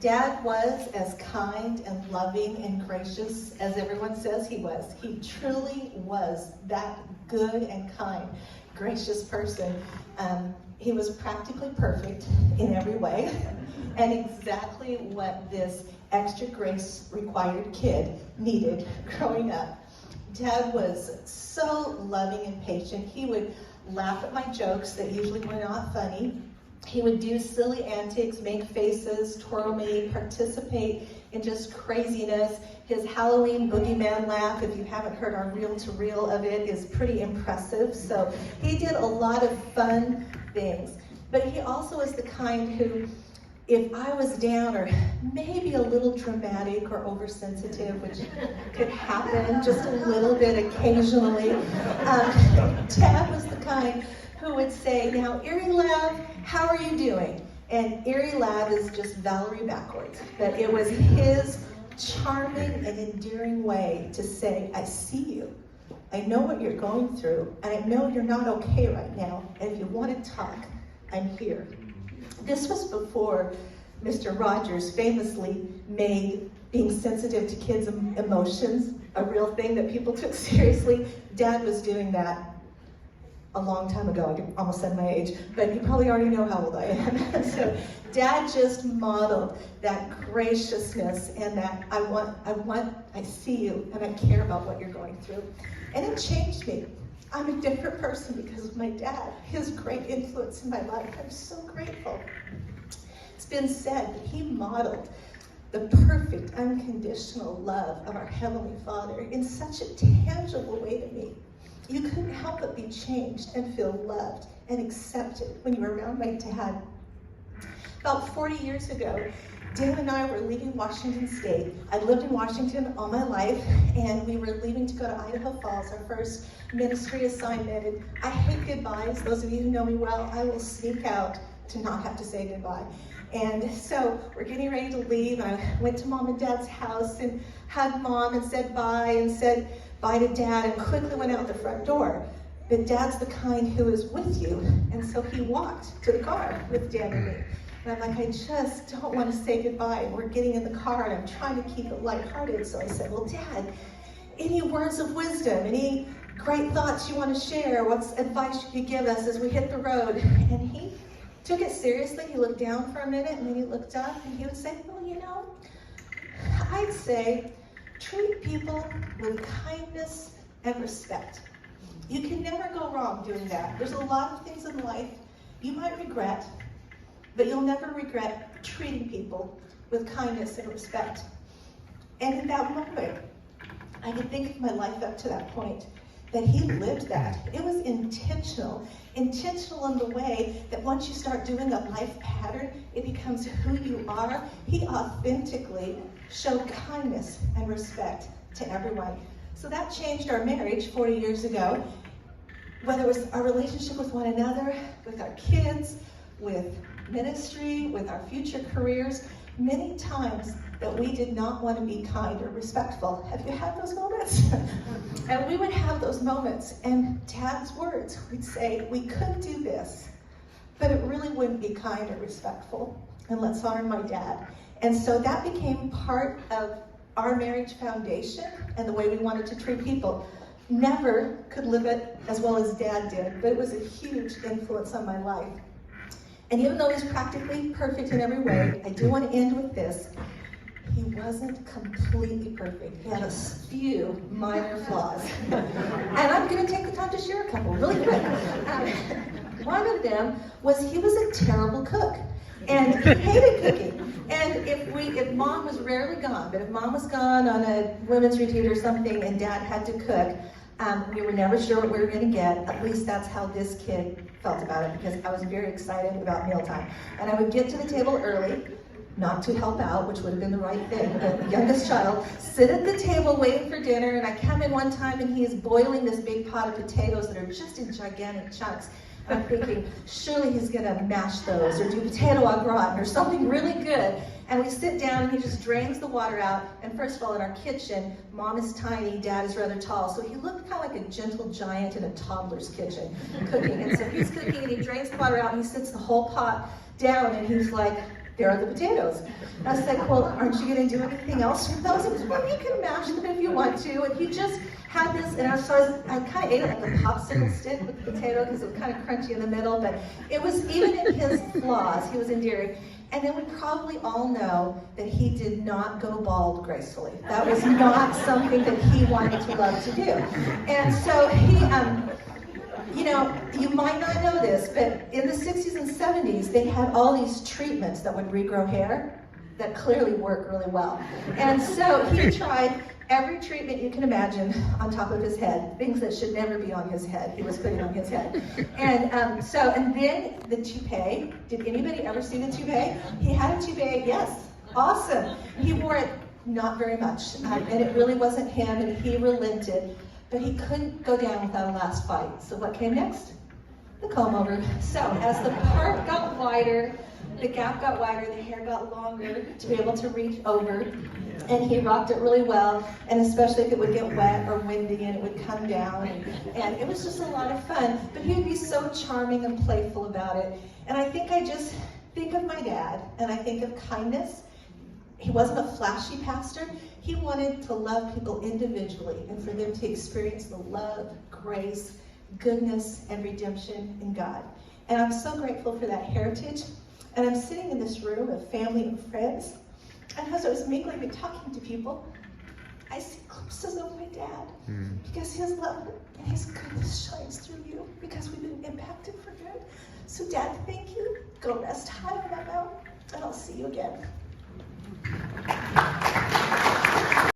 Dad was as kind and loving and gracious as everyone says he was. He truly was that good and kind, gracious person. He was practically perfect in every way, and exactly what this extra grace required kid needed growing up. Dad was so loving and patient. He would laugh at my jokes that usually were not funny. He would do silly antics, make faces, twirl me, participate in just craziness. His Halloween boogeyman laugh, if you haven't heard our reel-to-reel of it, is pretty impressive. So he did a lot of fun things. But he also was the kind who, if I was down or maybe a little dramatic or oversensitive, which could happen just a little bit occasionally, Dad was the kind who would say, now, Erie Lab, how are you doing? And Erie Lab is just Valerie backwards. But it was his charming and endearing way to say, I see you. I know what you're going through, and I know you're not okay right now. And if you want to talk, I'm here. This was before Mr. Rogers famously made being sensitive to kids' emotions a real thing that people took seriously. Dad was doing that a long time ago. I almost said my age, but you probably already know how old I am. So Dad just modeled that graciousness and that I see you and I care about what you're going through. And it changed me. I'm a different person because of my dad, his great influence in my life. I'm so grateful. It's been said that he modeled the perfect, unconditional love of our Heavenly Father in such a tangible way to me. You couldn't help but be changed and feel loved and accepted when you were around my dad. About 40 years ago, Dan and I were leaving Washington State. I'd lived in Washington all my life, and we were leaving to go to Idaho Falls, our first ministry assignment. And I hate goodbyes. Those of you who know me well, I will sneak out to not have to say goodbye. And so we're getting ready to leave, and I went to Mom and Dad's house and hugged Mom and said bye and said bye to Dad and quickly went out the front door. But Dad's the kind who is with you, and so he walked to the car with Dan and me. And I'm like, I just don't want to say goodbye. And we're getting in the car, and I'm trying to keep it lighthearted. So I said, well, Dad, any words of wisdom, any great thoughts you want to share? What's advice you could give us as we hit the road? And he took it seriously. He looked down for a minute, and then he looked up, and he would say, well, you know, I'd say treat people with kindness and respect. You can never go wrong doing that. There's a lot of things in life you might regret, but you'll never regret treating people with kindness and respect. And in that moment, I could think of my life up to that point, that he lived that. It was intentional in the way that once you start doing a life pattern, it becomes who you are. He authentically showed kindness and respect to everyone. So that changed our marriage 40 years ago, whether it was our relationship with one another, with our kids, with ministry, with our future careers. Many times that we did not want to be kind or respectful. Have you had those moments? And we would have those moments, and Dad's words would say, we could do this, but it really wouldn't be kind or respectful, and let's honor my dad. And so that became part of our marriage foundation and the way we wanted to treat people. Never could live it as well as Dad did, but it was a huge influence on my life. And even though he's practically perfect in every way, I do want to end with this. He wasn't completely perfect. He had a few minor flaws. And I'm going to take the time to share a couple really quick. One of them was he was a terrible cook. And he hated cooking. And if Mom was rarely gone, but if Mom was gone on a women's retreat or something and Dad had to cook, we were never sure what we were going to get. At least that's how this kid felt about it, because I was very excited about mealtime. And I would get to the table early, not to help out, which would have been the right thing, but the youngest child, sit at the table waiting for dinner, and I come in one time and he is boiling this big pot of potatoes that are just in gigantic chunks. And I'm thinking, surely he's gonna mash those or do potato au gratin or something really good. And we sit down and he just drains the water out. And first of all, in our kitchen, Mom is tiny, Dad is rather tall. So he looked kind of like a gentle giant in a toddler's kitchen cooking. And so he's cooking and he drains the water out and he sits the whole pot down and he's like, there are the potatoes. And I was like, well, aren't you going to do anything else with those? He goes, well, you can mash them if you want to. And he just had this, and I kind of ate it like a popsicle stick with the potato because it was kind of crunchy in the middle, but it was, even in his flaws, he was endearing. And then we probably all know that he did not go bald gracefully. That was not something that he wanted to love to do. And so he, you know, you might not know this, but in the 60s and 70s, they had all these treatments that would regrow hair that clearly work really well. And so he tried every treatment you can imagine on top of his head, things that should never be on his head, he was putting on his head. And and then the toupee, did anybody ever see the toupee? He had a toupee, yes, awesome. He wore it not very much, and it really wasn't him, and he relented, but he couldn't go down without a last fight. So what came next? The comb over. So as the part got wider, the gap got wider, the hair got longer to be able to reach over, and he rocked it really well, and especially if it would get wet or windy and it would come down, and it was just a lot of fun. But he would be so charming and playful about it, and I just think of my dad, and I think of kindness. He wasn't a flashy pastor. He wanted to love people individually and for them to experience the love, grace, goodness, and redemption in God. And I'm so grateful for that heritage. And I'm sitting in this room of family and friends, and as I was mingling and talking to people, I see glimpses of my dad, because his love and his goodness shines through you, because we've been impacted for good. So Dad, thank you. Go rest high on that mountain, and I'll see you again.